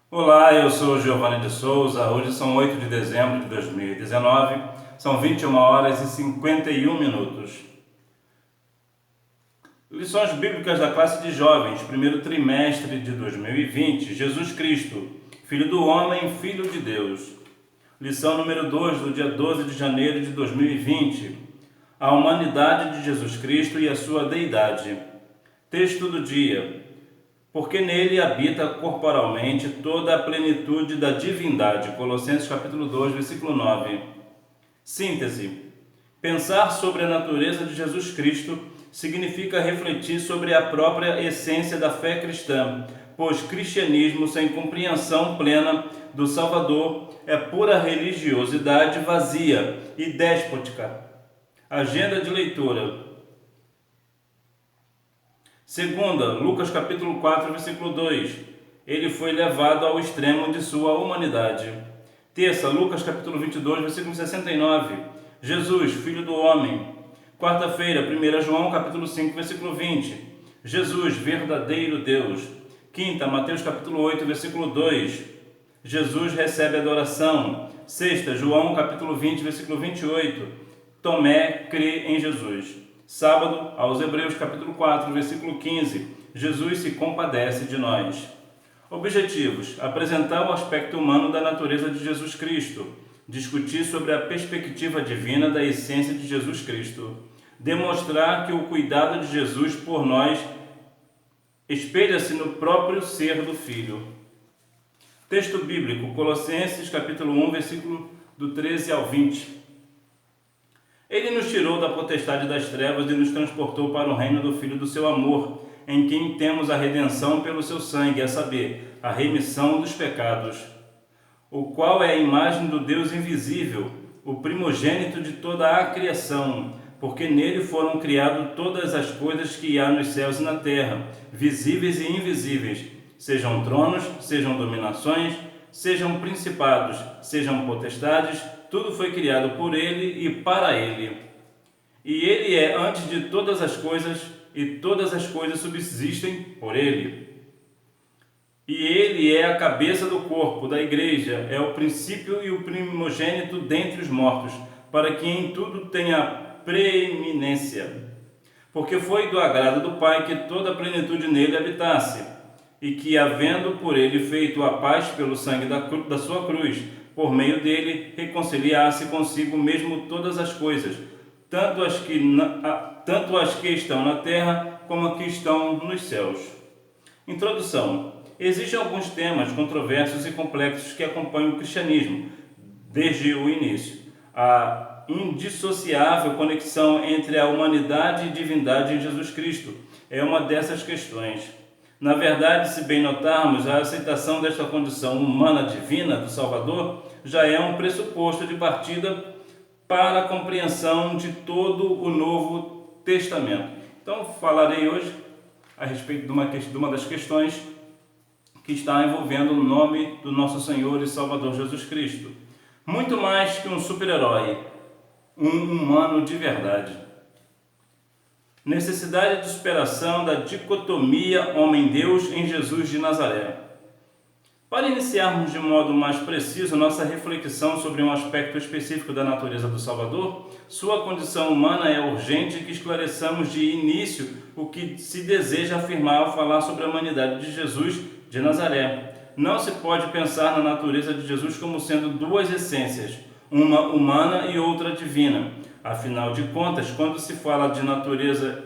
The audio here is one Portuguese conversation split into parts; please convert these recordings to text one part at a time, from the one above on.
Olá, eu sou Giovanni de Souza. Hoje são 8 de dezembro de 2019, são 21 horas e 51 minutos. Lições bíblicas da classe de jovens, primeiro trimestre de 2020. Jesus Cristo, Filho do Homem, Filho de Deus. Lição número 2, do dia 12 de janeiro de 2020. A humanidade de Jesus Cristo e a sua deidade. Texto do dia. Porque nele habita corporalmente toda a plenitude da divindade. Colossenses capítulo 2, versículo 9. Síntese. Pensar sobre a natureza de Jesus Cristo significa refletir sobre a própria essência da fé cristã, pois cristianismo sem compreensão plena do Salvador é pura religiosidade vazia e déspota. Agenda de leitura. Segunda, Lucas capítulo 4, versículo 2. Ele foi levado ao extremo de sua humanidade. Terça, Lucas capítulo 22, versículo 69. Jesus, Filho do Homem. Quarta-feira, 1 João capítulo 5, versículo 20. Jesus, verdadeiro Deus. Quinta, Mateus capítulo 8, versículo 2. Jesus recebe adoração. Sexta, João capítulo 20, versículo 28. Tomé crê em Jesus. Sábado, aos Hebreus capítulo 4, versículo 15. Jesus se compadece de nós. Objetivos: apresentar o aspecto humano da natureza de Jesus Cristo, discutir sobre a perspectiva divina da essência de Jesus Cristo, demonstrar que o cuidado de Jesus por nós espelha-se no próprio ser do Filho. Texto bíblico, Colossenses capítulo 1, versículo do 13 ao 20. Ele nos tirou da potestade das trevas e nos transportou para o reino do Filho do seu amor, em quem temos a redenção pelo seu sangue, a saber, a remissão dos pecados, o qual é a imagem do Deus invisível, o primogênito de toda a criação, porque nele foram criadas todas as coisas que há nos céus e na terra, visíveis e invisíveis, sejam tronos, sejam dominações, sejam principados, sejam potestades, tudo foi criado por ele e para ele. E ele é antes de todas as coisas, e todas as coisas subsistem por ele. E ele é a cabeça do corpo, da igreja, é o princípio e o primogênito dentre os mortos, para que em tudo tenha preeminência. Porque foi do agrado do Pai que toda a plenitude nele habitasse, e que, havendo por ele feito a paz pelo sangue da sua cruz, por meio dele, reconciliasse consigo mesmo todas as coisas, tanto as que estão na terra como as que estão nos céus. Introdução. Existem alguns temas controversos e complexos que acompanham o cristianismo desde o início. A indissociável conexão entre a humanidade e divindade em Jesus Cristo é uma dessas questões. Na verdade, se bem notarmos, a aceitação desta condição humana divina do Salvador já é um pressuposto de partida para a compreensão de todo o Novo Testamento. Então, falarei hoje a respeito de uma das questões que está envolvendo o nome do nosso Senhor e Salvador Jesus Cristo. Muito mais que um super-herói, um humano de verdade. Necessidade de superação da dicotomia homem-deus em Jesus de Nazaré. Para iniciarmos de modo mais preciso nossa reflexão sobre um aspecto específico da natureza do Salvador, sua condição humana é urgente que esclareçamos de início o que se deseja afirmar ao falar sobre a humanidade de Jesus de Nazaré. Não se pode pensar na natureza de Jesus como sendo duas essências, uma humana e outra divina. Afinal de contas, quando se fala de natureza,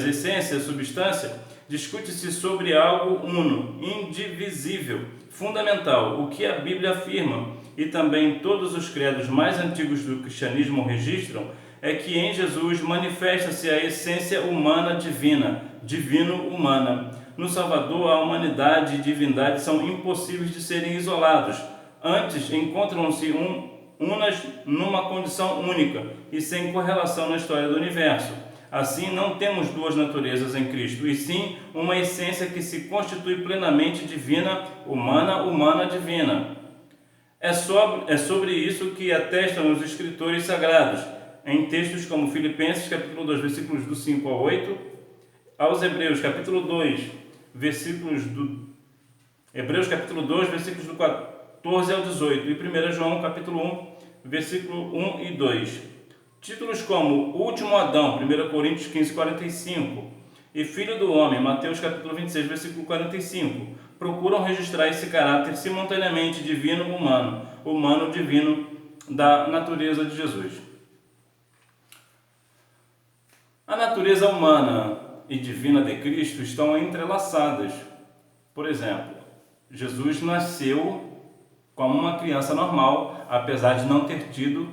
essência, substância, discute-se sobre algo uno, indivisível, fundamental, o que a Bíblia afirma, e também todos os credos mais antigos do cristianismo registram, é que em Jesus manifesta-se a essência humana divina, divino-humana. No Salvador, a humanidade e divindade são impossíveis de serem isolados. Antes, encontram-se unas numa condição única e sem correlação na história do universo. Assim, não temos duas naturezas em Cristo, e sim uma essência que se constitui plenamente divina, humana, divina. É sobre isso que atestam os escritores sagrados, em textos como Filipenses, capítulo 2, versículos do 5 ao 8, aos Hebreus, capítulo 2, versículos do Hebreus capítulo 2, versículos do 14 ao 18, e 1 João capítulo 1, versículo 1 e 2. Títulos como Último Adão, 1 Coríntios 15, 45, e Filho do Homem, Mateus capítulo 26, versículo 45, procuram registrar esse caráter simultaneamente divino-humano, humano-divino da natureza de Jesus. A natureza humana e divina de Cristo estão entrelaçadas. Por exemplo, Jesus nasceu como uma criança normal, apesar de não ter tido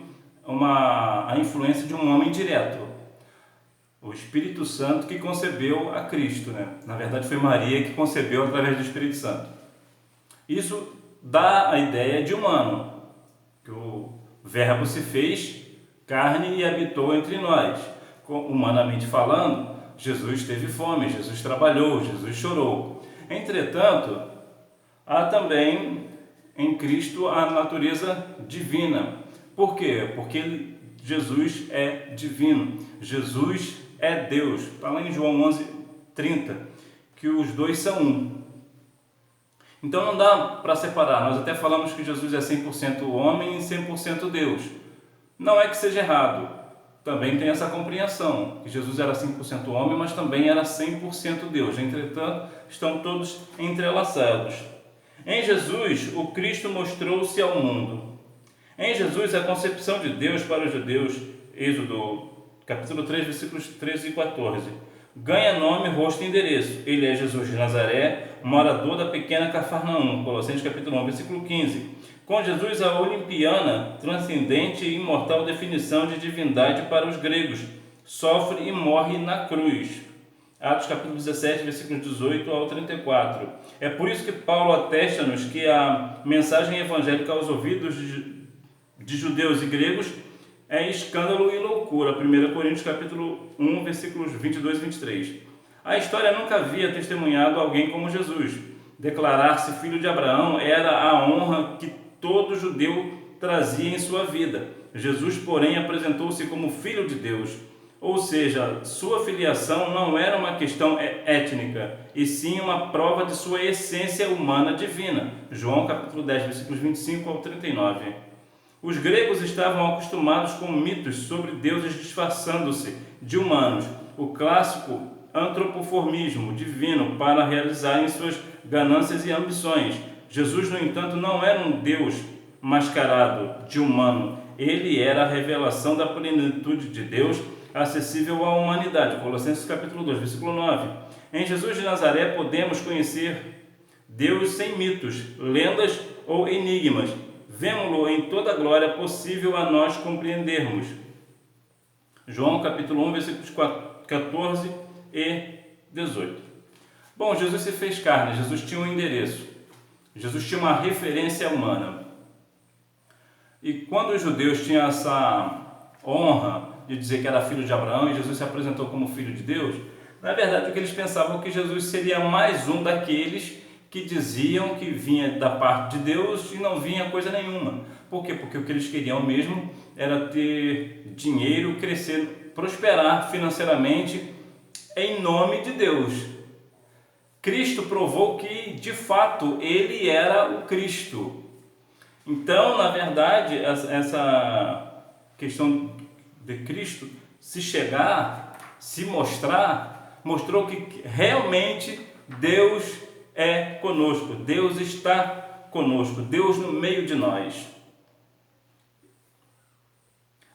a influência de um homem direto. O Espírito Santo que concebeu a Cristo, né? Na verdade foi Maria que concebeu através do Espírito Santo. Isso dá a ideia de humano, que o Verbo se fez carne e habitou entre nós. Humanamente falando, Jesus teve fome, Jesus trabalhou, Jesus chorou. Entretanto, há também em Cristo a natureza divina. Por quê? Porque Jesus é divino, Jesus é Deus. Está lá em João 11:30, que os dois são um. Então não dá para separar. Nós até falamos que Jesus é 100% homem e 100% Deus. Não é que seja errado. Também tem essa compreensão, que Jesus era 100% homem, mas também era 100% Deus. Entretanto, estão todos entrelaçados. Em Jesus, o Cristo mostrou-se ao mundo. Em Jesus, a concepção de Deus para os judeus, Êxodo capítulo 3, versículos 13 e 14, ganha nome, rosto e endereço. Ele é Jesus de Nazaré, morador da pequena Cafarnaum, Colossenses capítulo 1, versículo 15. Com Jesus, a olimpiana, transcendente e imortal definição de divindade para os gregos, sofre e morre na cruz. Atos capítulo 17, versículos 18 ao 34. É por isso que Paulo atesta-nos que a mensagem evangélica aos ouvidos de judeus e gregos é escândalo e loucura. 1 Coríntios capítulo 1, versículos 22 e 23. A história nunca havia testemunhado alguém como Jesus. Declarar-se filho de Abraão era a honra que todo judeu trazia em sua vida. Jesus, porém, apresentou-se como filho de Deus. Ou seja, sua filiação não era uma questão étnica, e sim uma prova de sua essência humana divina. João capítulo 10, versículos 25 ao 39. Os gregos estavam acostumados com mitos sobre deuses disfarçando-se de humanos, o clássico antropoformismo divino para realizarem suas ganâncias e ambições. Jesus, no entanto, não era um Deus mascarado de humano. Ele era a revelação da plenitude de Deus, acessível à humanidade. Colossenses capítulo 2, versículo 9. Em Jesus de Nazaré podemos conhecer Deus sem mitos, lendas ou enigmas. Vemo-lo em toda a glória possível a nós compreendermos. João capítulo 1, versículos 14 e 18. Bom, Jesus se fez carne, Jesus tinha um endereço. Jesus tinha uma referência humana. E quando os judeus tinham essa honra de dizer que era filho de Abraão e Jesus se apresentou como filho de Deus, na verdade o que eles pensavam que Jesus seria mais um daqueles que diziam que vinha da parte de Deus e não vinha coisa nenhuma. Por quê? Porque o que eles queriam mesmo era ter dinheiro, crescer, prosperar financeiramente em nome de Deus. Cristo provou que, de fato, ele era o Cristo. Então, na verdade, essa questão de Cristo se chegar, se mostrar, mostrou que realmente Deus é conosco, Deus está conosco, Deus no meio de nós.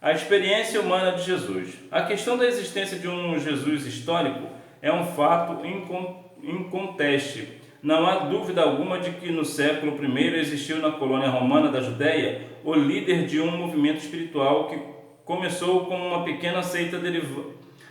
A experiência humana de Jesus. A questão da existência de um Jesus histórico é um fato inconteste. Não há dúvida alguma de que no século I existiu na colônia romana da Judéia o líder de um movimento espiritual que começou como uma pequena seita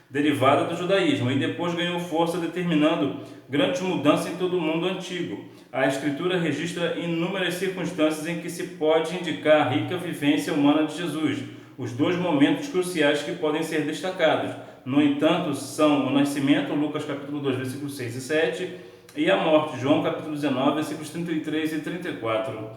derivada do judaísmo e depois ganhou força, determinando grandes mudanças em todo o mundo antigo. A Escritura registra inúmeras circunstâncias em que se pode indicar a rica vivência humana de Jesus. Os dois momentos cruciais que podem ser destacados, no entanto, são o nascimento, Lucas capítulo 2, versículos 6 e 7, e a morte, João capítulo 19, versículos 33 e 34.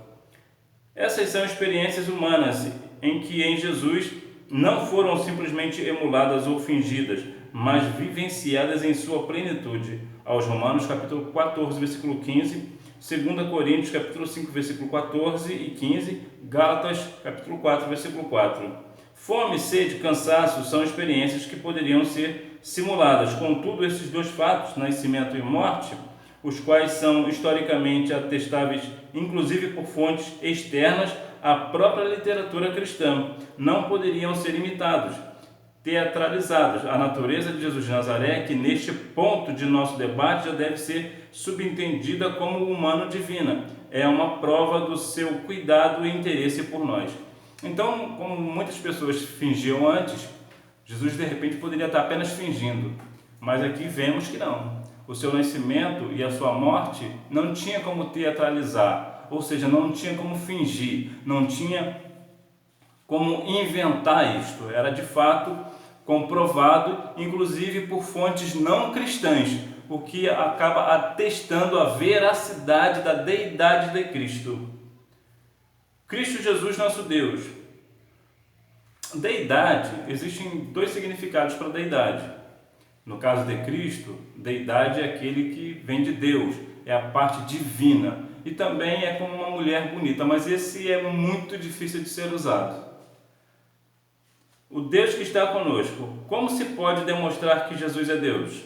Essas são experiências humanas em que em Jesus não foram simplesmente emuladas ou fingidas, mas vivenciadas em sua plenitude. Aos Romanos capítulo 14, versículo 15, 2 Coríntios capítulo 5, versículo 14 e 15, Gálatas capítulo 4, versículo 4. Fome, sede, cansaço são experiências que poderiam ser simuladas. Contudo, esses dois fatos, nascimento e morte, os quais são historicamente atestáveis, inclusive por fontes externas à própria literatura cristã, não poderiam ser imitados, teatralizados. A natureza de Jesus de Nazaré, que neste ponto de nosso debate já deve ser subentendida como humano-divina, é uma prova do seu cuidado e interesse por nós. Então, como muitas pessoas fingiam antes, Jesus de repente poderia estar apenas fingindo, mas aqui vemos que não. O seu nascimento e a sua morte não tinha como teatralizar, ou seja, não tinha como fingir, não tinha como inventar isto. Era de fato comprovado, inclusive por fontes não cristãs, o que acaba atestando a veracidade da deidade de Cristo. Cristo Jesus, nosso Deus. Deidade, existem dois significados para deidade. No caso de Cristo, deidade é aquele que vem de Deus, é a parte divina. E também é como uma mulher bonita, mas esse é muito difícil de ser usado. O Deus que está conosco. Como se pode demonstrar que Jesus é Deus?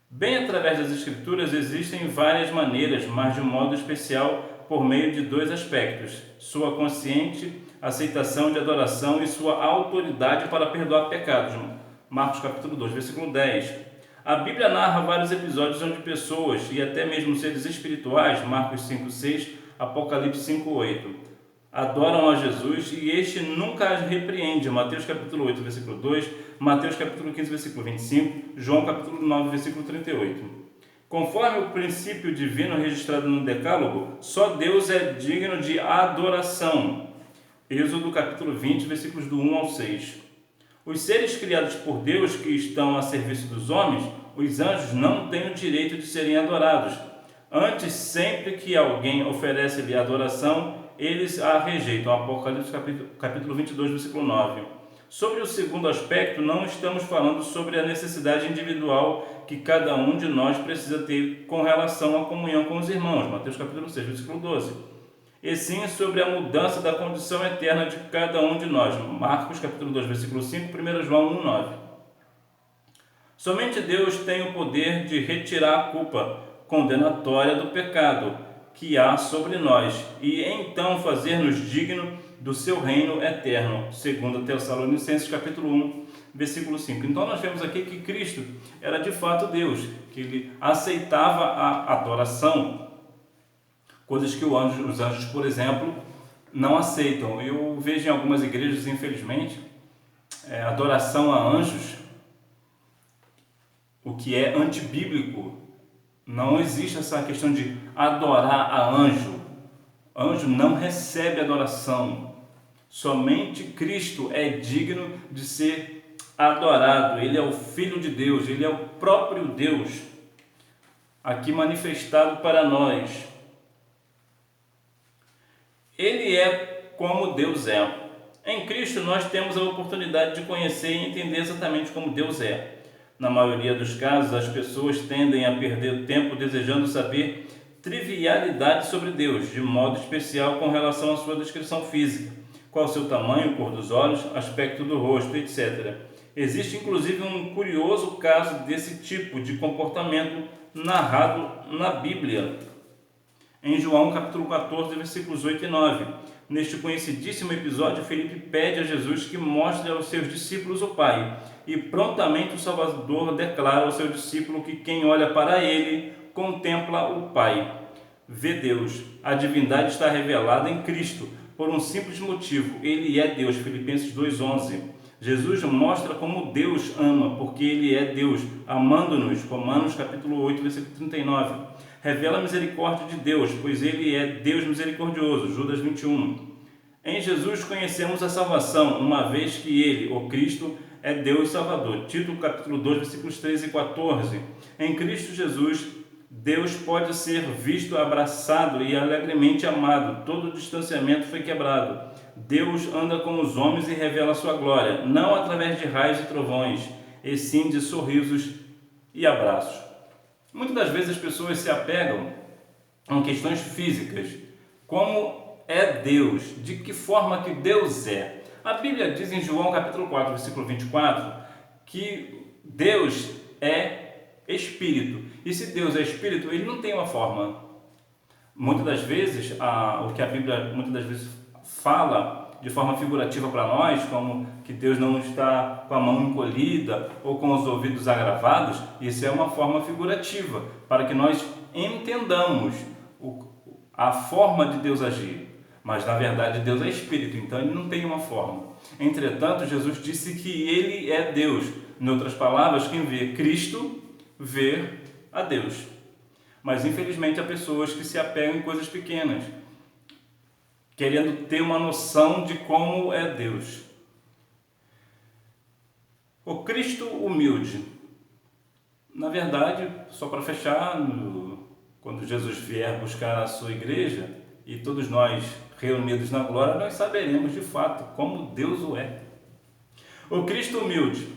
Bem, através das Escrituras existem várias maneiras, mas de modo especial por meio de dois aspectos: sua consciente aceitação de adoração e sua autoridade para perdoar pecados. Marcos capítulo 2, versículo 10. A Bíblia narra vários episódios onde pessoas e até mesmo seres espirituais, Marcos 5, 6, Apocalipse 5, 8, adoram a Jesus e este nunca as repreende. Mateus capítulo 8, versículo 2, Mateus capítulo 15, versículo 25, João capítulo 9, versículo 38. Conforme o princípio divino registrado no Decálogo, só Deus é digno de adoração. Êxodo capítulo 20, versículos do 1 ao 6. Os seres criados por Deus que estão a serviço dos homens, os anjos, não têm o direito de serem adorados. Antes, sempre que alguém oferece-lhe adoração, eles a rejeitam. Apocalipse capítulo 22, versículo 9. Sobre o segundo aspecto, não estamos falando sobre a necessidade individual que cada um de nós precisa ter com relação à comunhão com os irmãos. Mateus capítulo 6, versículo 12. E sim sobre a mudança da condição eterna de cada um de nós. Marcos capítulo 2, versículo 5, 1 João 1, 9. Somente Deus tem o poder de retirar a culpa condenatória do pecado que há sobre nós e então fazer-nos dignos do seu reino eterno. 2 Tessalonicenses capítulo 1, versículo 5. Então nós vemos aqui que Cristo era de fato Deus, que ele aceitava a adoração, coisas que os anjos, por exemplo, não aceitam. Eu vejo em algumas igrejas, infelizmente, adoração a anjos, o que é antibíblico. Não existe essa questão de adorar a anjo. Anjo não recebe adoração. Somente Cristo é digno de ser adorado. Ele é o Filho de Deus, ele é o próprio Deus, aqui manifestado para nós. Ele é como Deus é. Em Cristo nós temos a oportunidade de conhecer e entender exatamente como Deus é. Na maioria dos casos, as pessoas tendem a perder tempo desejando saber trivialidades sobre Deus, de modo especial com relação à sua descrição física, qual o seu tamanho, cor dos olhos, aspecto do rosto, etc. Existe inclusive um curioso caso desse tipo de comportamento narrado na Bíblia, em João capítulo 14, versículos 8 e 9. Neste conhecidíssimo episódio, Felipe pede a Jesus que mostre aos seus discípulos o Pai, e prontamente o Salvador declara ao seu discípulo que quem olha para ele contempla o Pai, vê Deus. A divindade está revelada em Cristo por um simples motivo: ele é Deus. Filipenses 2:11. Jesus mostra como Deus ama, porque ele é Deus, amando-nos. Romanos capítulo 8, versículo 39. Revela a misericórdia de Deus, pois ele é Deus misericordioso. Judas 21. Em Jesus conhecemos a salvação, uma vez que ele, o Cristo, é Deus Salvador. Tito capítulo 2, versículos 13 e 14. Em Cristo Jesus, Deus pode ser visto, abraçado e alegremente amado. Todo o distanciamento foi quebrado. Deus anda com os homens e revela a sua glória, não através de raios e trovões, e sim de sorrisos e abraços. Muitas das vezes as pessoas se apegam em questões físicas. Como é Deus? De que forma que Deus é? A Bíblia diz em João capítulo 4, versículo 24, que Deus é Espírito. E se Deus é Espírito, Ele não tem uma forma. Muitas das vezes, o que a Bíblia muitas das vezes fala de forma figurativa para nós, como que Deus não está com a mão encolhida ou com os ouvidos agravados, isso é uma forma figurativa, para que nós entendamos a forma de Deus agir. Mas na verdade Deus é Espírito, então Ele não tem uma forma. Entretanto, Jesus disse que Ele é Deus. Em outras palavras, quem vê Cristo, vê a Deus. Mas infelizmente há pessoas que se apegam em coisas pequenas, querendo ter uma noção de como é Deus. O Cristo humilde. Na verdade, só para fechar, quando Jesus vier buscar a sua igreja e todos nós reunidos na glória, nós saberemos de fato como Deus o é. O Cristo humilde.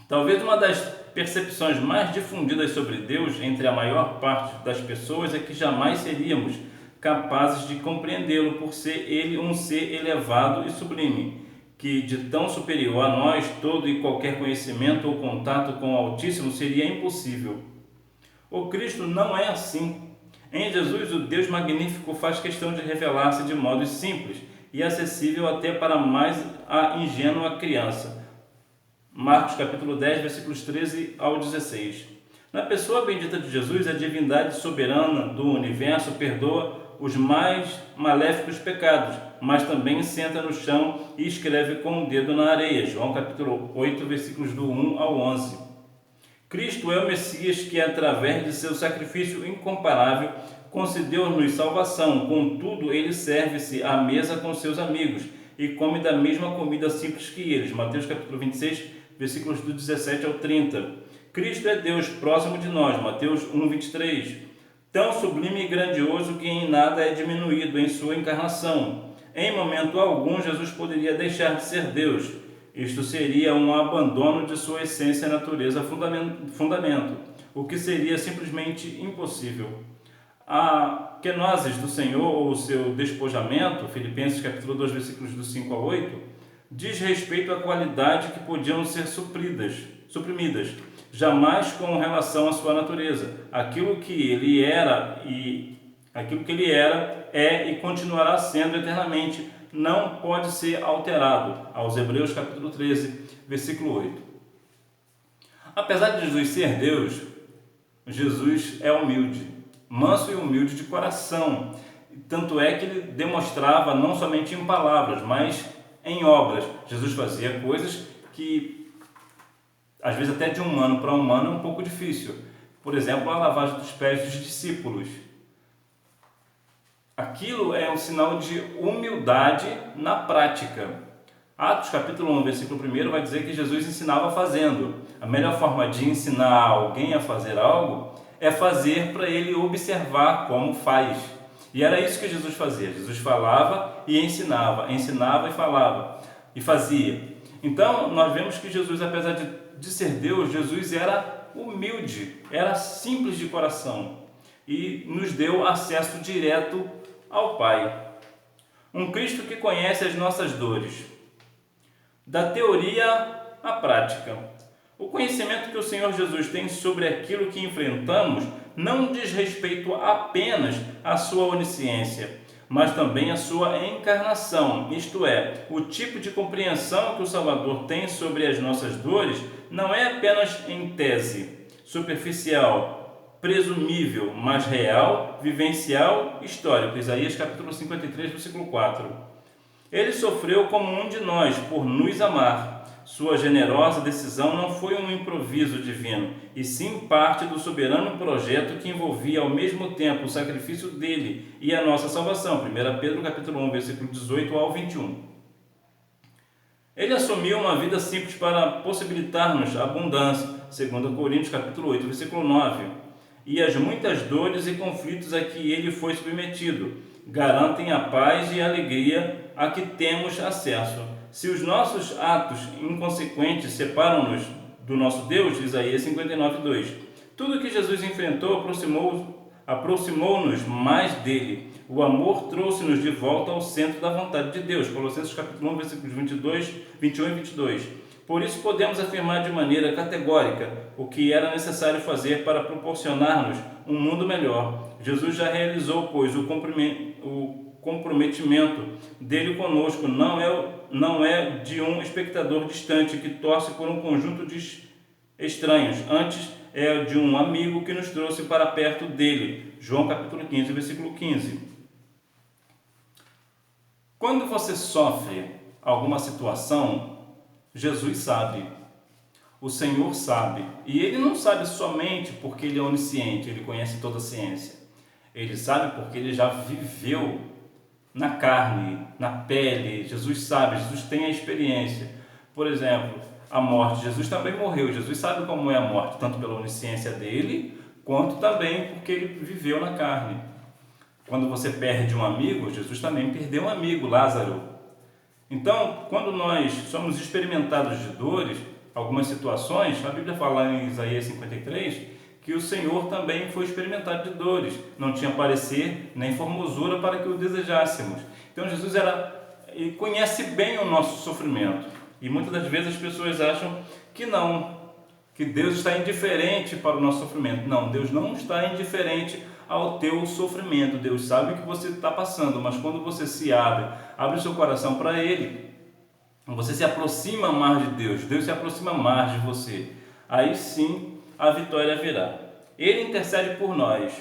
Talvez uma das percepções mais difundidas sobre Deus entre a maior parte das pessoas é que jamais seríamos capazes de compreendê-lo por ser Ele um ser elevado e sublime, que de tão superior a nós todo e qualquer conhecimento ou contato com o Altíssimo seria impossível. O Cristo não é assim. Em Jesus, o Deus magnífico faz questão de revelar-se de modo simples e acessível até para mais a ingênua criança. Marcos capítulo 10, versículos 13 ao 16. Na pessoa bendita de Jesus, a divindade soberana do universo perdoa os mais maléficos pecados, mas também senta no chão e escreve com o dedo na areia. João capítulo 8, versículos do 1 ao 11. Cristo é o Messias que, através de seu sacrifício incomparável, concedeu-nos salvação. Contudo, ele serve-se à mesa com seus amigos e come da mesma comida simples que eles. Mateus capítulo 26, versículos do 17 ao 30. Cristo é Deus próximo de nós. Mateus 1, 23. Tão sublime e grandioso que em nada é diminuído em sua encarnação. Em momento algum, Jesus poderia deixar de ser Deus. Isto seria um abandono de sua essência e natureza fundamento, o que seria simplesmente impossível. A kenosis do Senhor, ou o seu despojamento, Filipenses capítulo 2, versículos do 5 ao 8, diz respeito à qualidade que podiam ser suprimidas, jamais com relação à sua natureza. Aquilo que ele era é e continuará sendo eternamente, não pode ser alterado. Aos Hebreus capítulo 13, versículo 8. Apesar de Jesus ser Deus, Jesus é humilde, manso e humilde de coração. Tanto é que ele demonstrava não somente em palavras, mas em obras. Jesus fazia coisas que, às vezes até de humano para humano, é um pouco difícil. Por exemplo, a lavagem dos pés dos discípulos. Aquilo é um sinal de humildade na prática. Atos capítulo 1, versículo 1 vai dizer que Jesus ensinava fazendo. A melhor forma de ensinar alguém a fazer algo é fazer para ele observar como faz. E era isso que Jesus fazia. Jesus falava e ensinava e falava e fazia. Então, nós vemos que Jesus, apesar de ser Deus, Jesus era humilde, era simples de coração e nos deu acesso direto ao Pai. Um Cristo que conhece as nossas dores. Da teoria à prática. O conhecimento que o Senhor Jesus tem sobre aquilo que enfrentamos não diz respeito apenas à sua onisciência, mas também à sua encarnação, isto é, o tipo de compreensão que o Salvador tem sobre as nossas dores não é apenas em tese, superficial, presumível, mas real, vivencial, histórico. Isaías capítulo 53, versículo 4. Ele sofreu como um de nós por nos amar. Sua generosa decisão não foi um improviso divino, e sim parte do soberano projeto que envolvia ao mesmo tempo o sacrifício dele e a nossa salvação. 1 Pedro capítulo 1, versículo 18 ao 21. Ele assumiu uma vida simples para possibilitar-nos abundância. 2 Coríntios capítulo 8, versículo 9. E as muitas dores e conflitos a que ele foi submetido garantem a paz e a alegria a que temos acesso. Se os nossos atos inconsequentes separam-nos do nosso Deus, Isaías 59, 2. Tudo que Jesus enfrentou aproximou-nos mais dele. O amor trouxe-nos de volta ao centro da vontade de Deus. Colossenses capítulo 1, versículos 21 e 22. Por isso podemos afirmar de maneira categórica o que era necessário fazer para proporcionar-nos um mundo melhor. Jesus já realizou, pois, o comprometimento dele conosco não é de um espectador distante que torce por um conjunto de estranhos. Antes, é de um amigo que nos trouxe para perto dele. João capítulo 15, versículo 15. Quando você sofre alguma situação, Jesus sabe, o Senhor sabe, e Ele não sabe somente porque Ele é onisciente, Ele conhece toda a ciência. Ele sabe porque Ele já viveu na carne, na pele. Jesus sabe, Jesus tem a experiência. Por exemplo, a morte, Jesus também morreu, Jesus sabe como é a morte, tanto pela onisciência dele, quanto também porque Ele viveu na carne. Quando você perde um amigo, Jesus também perdeu um amigo, Lázaro. Então, quando nós somos experimentados de dores, algumas situações, a Bíblia fala em Isaías 53, que o Senhor também foi experimentado de dores. Não tinha parecer nem formosura para que o desejássemos. Então, Jesus ele conhece bem o nosso sofrimento. E muitas das vezes as pessoas acham que não, que Deus está indiferente para o nosso sofrimento. Não, Deus não está indiferente ao teu sofrimento. Deus sabe o que você está passando, mas quando você se abre o seu coração para Ele, você se aproxima mais de Deus, Deus se aproxima mais de você, aí sim a vitória virá. Ele intercede por nós.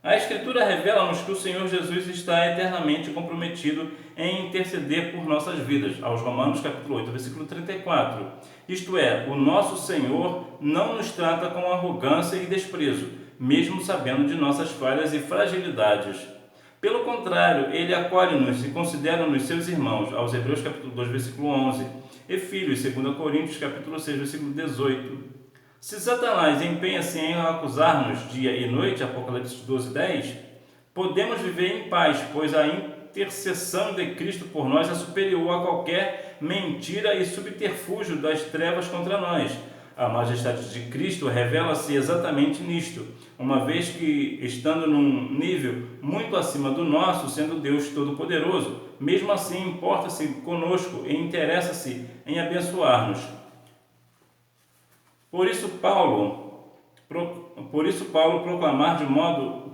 A Escritura revela-nos que o Senhor Jesus está eternamente comprometido em interceder por nossas vidas, aos Romanos capítulo 8, versículo 34. Isto é, o nosso Senhor não nos trata com arrogância e desprezo, mesmo sabendo de nossas falhas e fragilidades. Pelo contrário, Ele acolhe-nos e considera-nos seus irmãos, aos Hebreus capítulo 2, versículo 11, e filhos, 2 Coríntios capítulo 6, versículo 18. Se Satanás empenha-se em acusar-nos dia e noite, Apocalipse 12, 10, podemos viver em paz, pois a intercessão de Cristo por nós é superior a qualquer mentira e subterfúgio das trevas contra nós. A majestade de Cristo revela-se exatamente nisto, uma vez que, estando num nível muito acima do nosso, sendo Deus Todo-Poderoso, mesmo assim importa-se conosco e interessa-se em abençoar-nos. Por isso Paulo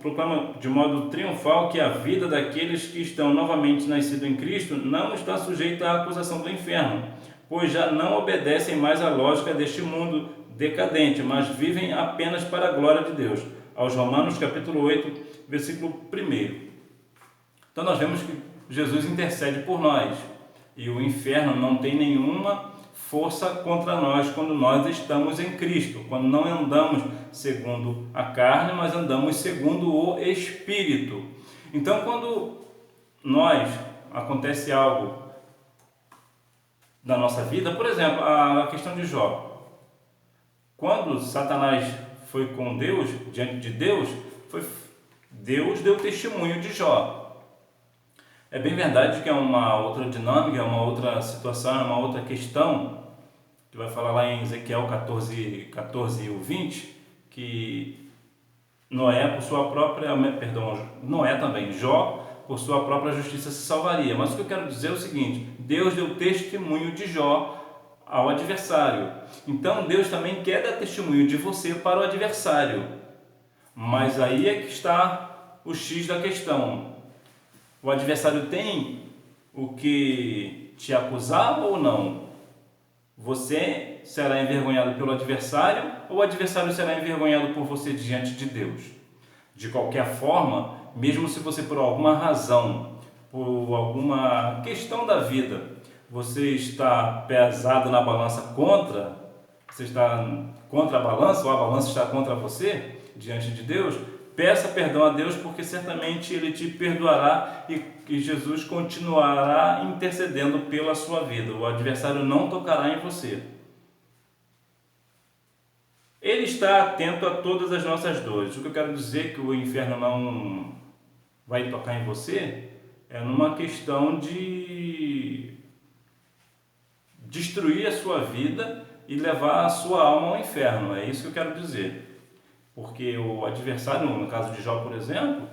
proclama de modo triunfal que a vida daqueles que estão novamente nascidos em Cristo não está sujeita à acusação do inferno, pois já não obedecem mais à lógica deste mundo decadente, mas vivem apenas para a glória de Deus. Aos Romanos capítulo 8, versículo 1. Então nós vemos que Jesus intercede por nós, e o inferno não tem nenhuma força contra nós quando nós estamos em Cristo, quando não andamos segundo a carne, mas andamos segundo o Espírito. Então, quando acontece algo na nossa vida, por exemplo, a questão de Jó. Quando Satanás foi com Deus, diante de Deus, Deus deu testemunho de Jó. É bem verdade que é uma outra dinâmica, é uma outra situação, é uma outra questão, que vai falar lá em Ezequiel 14 e 20, que Noé também, Jó, por sua própria justiça se salvaria. Mas o que eu quero dizer é o seguinte: Deus deu testemunho de Jó ao adversário. Então Deus também quer dar testemunho de você para o adversário. Mas aí é que está o X da questão. O adversário tem o que te acusar ou não? Você será envergonhado pelo adversário ou o adversário será envergonhado por você diante de Deus? De qualquer forma, mesmo se você por alguma razão, por alguma questão da vida, você está pesado na balança você está contra a balança ou a balança está contra você diante de Deus, peça perdão a Deus, porque certamente Ele te perdoará e Jesus continuará intercedendo pela sua vida. O adversário não tocará em você. Ele está atento a todas as nossas dores. O que eu quero dizer que o inferno não vai tocar em você é numa questão de destruir a sua vida e levar a sua alma ao inferno. É isso que eu quero dizer. Porque o adversário, no caso de Jó, por exemplo,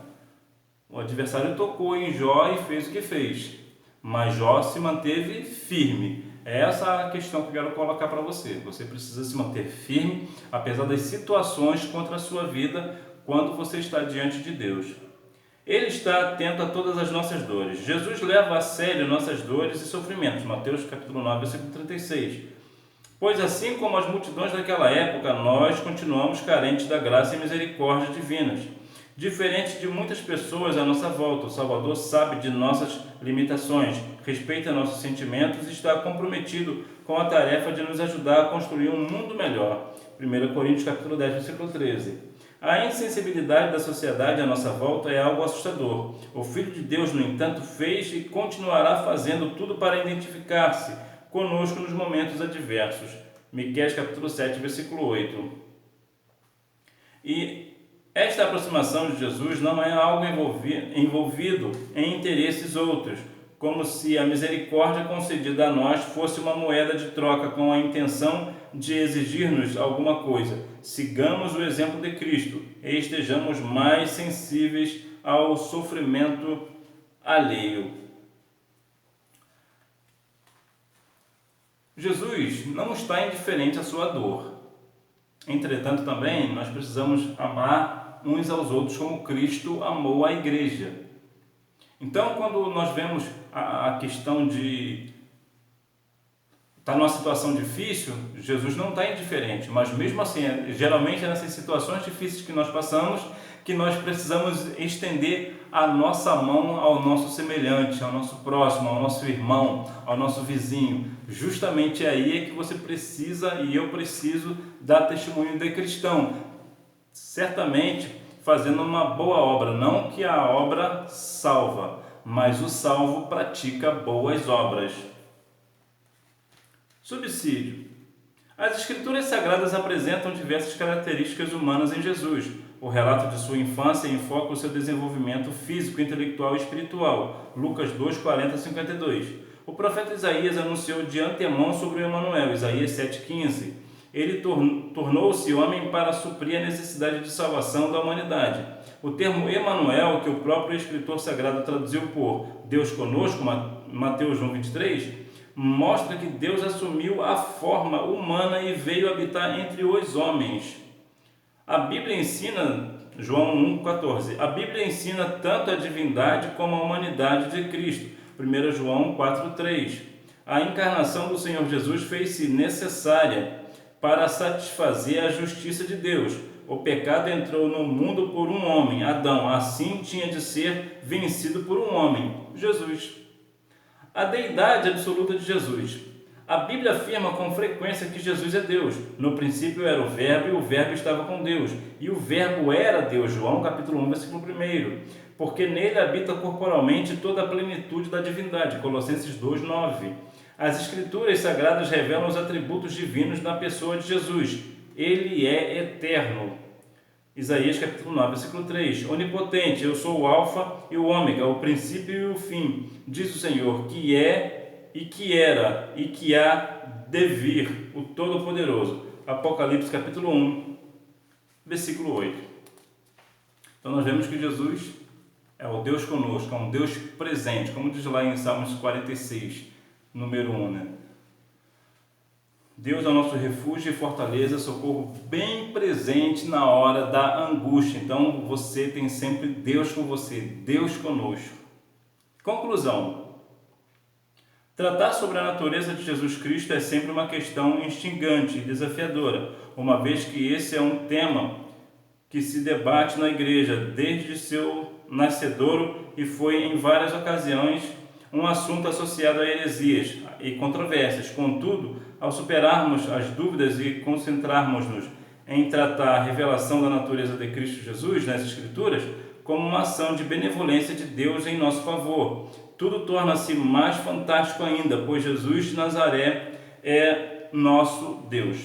o adversário tocou em Jó e fez o que fez, mas Jó se manteve firme. É essa a questão que eu quero colocar para você. Você precisa se manter firme, apesar das situações contra a sua vida, quando você está diante de Deus. Ele está atento a todas as nossas dores. Jesus leva a sério nossas dores e sofrimentos. Mateus capítulo 9, versículo 36. Pois assim como as multidões daquela época, nós continuamos carentes da graça e misericórdia divinas. Diferente de muitas pessoas à nossa volta, o Salvador sabe de nossas limitações, respeita nossos sentimentos e está comprometido com a tarefa de nos ajudar a construir um mundo melhor. 1 Coríntios capítulo 10, versículo 13. A insensibilidade da sociedade à nossa volta é algo assustador. O Filho de Deus, no entanto, fez e continuará fazendo tudo para identificar-se conosco nos momentos adversos. Miqueias capítulo 7, versículo 8. E esta aproximação de Jesus não é algo envolvido em interesses outros, como se a misericórdia concedida a nós fosse uma moeda de troca com a intenção de exigir-nos alguma coisa. Sigamos o exemplo de Cristo e estejamos mais sensíveis ao sofrimento alheio. Jesus não está indiferente à sua dor. Entretanto, também nós precisamos amar uns aos outros como Cristo amou a igreja. Então, quando nós vemos a questão de estar numa situação difícil, Jesus não está indiferente, mas mesmo assim, geralmente é nessas situações difíceis que nós passamos que nós precisamos estender a nossa mão ao nosso semelhante, ao nosso próximo, ao nosso irmão, ao nosso vizinho. Justamente aí é que você precisa e eu preciso dar testemunho de cristão. Certamente fazendo uma boa obra, não que a obra salva, mas o salvo pratica boas obras. Subsídio. As Escrituras Sagradas apresentam diversas características humanas em Jesus. O relato de sua infância enfoca o seu desenvolvimento físico, intelectual e espiritual. Lucas 2, 40 a 52. O profeta Isaías anunciou de antemão sobre o Emanuel, Isaías 7,15. Ele tornou-se homem para suprir a necessidade de salvação da humanidade. O termo Emanuel, que o próprio escritor sagrado traduziu por Deus conosco, Mateus 1,23, mostra que Deus assumiu a forma humana e veio habitar entre os homens. A Bíblia ensina, João 1,14, a Bíblia ensina tanto a divindade como a humanidade de Cristo, 1 João 4,3. A encarnação do Senhor Jesus fez-se necessária para satisfazer a justiça de Deus. O pecado entrou no mundo por um homem, Adão, assim tinha de ser vencido por um homem, Jesus. A deidade absoluta de Jesus. A Bíblia afirma com frequência que Jesus é Deus. No princípio era o Verbo e o Verbo estava com Deus. E o Verbo era Deus, João capítulo 1, versículo 1. Porque nele habita corporalmente toda a plenitude da divindade, Colossenses 2, 9. As Escrituras Sagradas revelam os atributos divinos na pessoa de Jesus. Ele é eterno. Isaías capítulo 9, versículo 3. Onipotente, eu sou o Alfa e o Ômega, o princípio e o fim, diz o Senhor, que é e que era e que há de vir, o Todo-Poderoso. Apocalipse capítulo 1, versículo 8. Então nós vemos que Jesus é o Deus conosco, é um Deus presente, como diz lá em Salmos 46, número 1, né? Deus é o nosso refúgio e fortaleza, socorro bem presente na hora da angústia. Então você tem sempre Deus com você, Deus conosco. Conclusão. Tratar sobre a natureza de Jesus Cristo é sempre uma questão instigante e desafiadora, uma vez que esse é um tema que se debate na igreja desde seu nascedouro e foi em várias ocasiões um assunto associado a heresias e controvérsias. Contudo, ao superarmos as dúvidas e concentrarmos-nos em tratar a revelação da natureza de Cristo Jesus nas Escrituras como uma ação de benevolência de Deus em nosso favor, tudo torna-se mais fantástico ainda, pois Jesus de Nazaré é nosso Deus.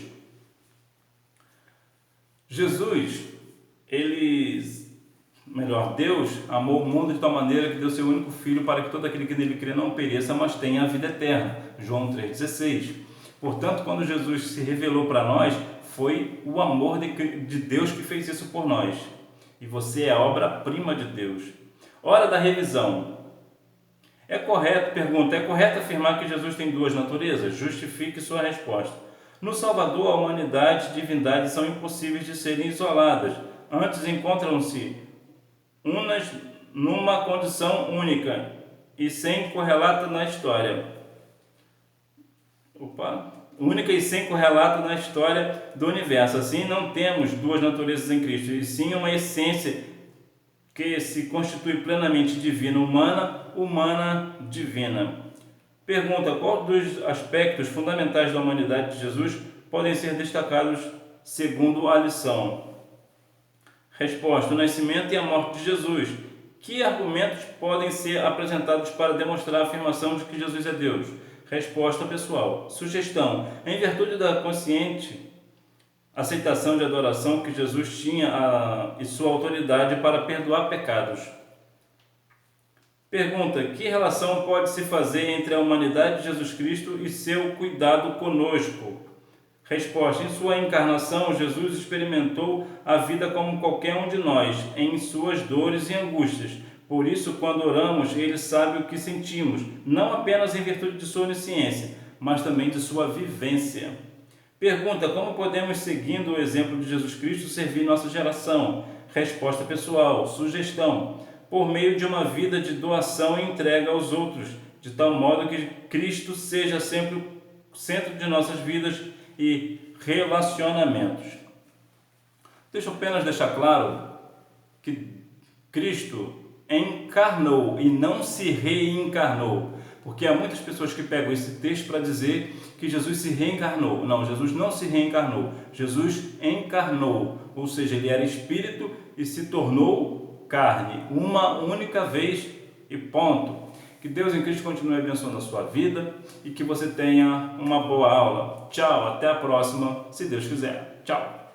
Deus amou o mundo de tal maneira que deu seu único Filho para que todo aquele que nele crê não pereça, mas tenha a vida eterna. João 3,16. Portanto, quando Jesus se revelou para nós, foi o amor de Deus que fez isso por nós. E você é a obra-prima de Deus. Hora da revisão. É correto afirmar que Jesus tem duas naturezas? Justifique sua resposta. No Salvador, a humanidade e divindade são impossíveis de serem isoladas. Antes encontram-se unas numa condição única e sem correlato na história. Única e sem correlato na história do universo. Assim, não temos duas naturezas em Cristo, e sim uma essência que se constitui plenamente divina humana, humana divina. Pergunta: qual dos aspectos fundamentais da humanidade de Jesus podem ser destacados segundo a lição? Resposta: o nascimento e a morte de Jesus. Que argumentos podem ser apresentados para demonstrar a afirmação de que Jesus é Deus? Resposta pessoal. Sugestão: em virtude da consciente aceitação de adoração que Jesus tinha e sua autoridade para perdoar pecados. Pergunta: que relação pode se fazer entre a humanidade de Jesus Cristo e seu cuidado conosco? Resposta: em sua encarnação, Jesus experimentou a vida como qualquer um de nós, em suas dores e angústias. Por isso, quando oramos, Ele sabe o que sentimos, não apenas em virtude de sua onisciência, mas também de sua vivência. Pergunta: como podemos, seguindo o exemplo de Jesus Cristo, servir nossa geração? Resposta pessoal. Sugestão: por meio de uma vida de doação e entrega aos outros, de tal modo que Cristo seja sempre o centro de nossas vidas e relacionamentos. Deixa eu apenas deixar claro que Cristo encarnou e não se reencarnou, porque há muitas pessoas que pegam esse texto para dizer que Jesus se reencarnou. Não, Jesus não se reencarnou, Jesus encarnou, ou seja, ele era espírito e se tornou carne, uma única vez e ponto. Que Deus em Cristo continue abençoando a sua vida e que você tenha uma boa aula. Tchau, até a próxima, se Deus quiser. Tchau.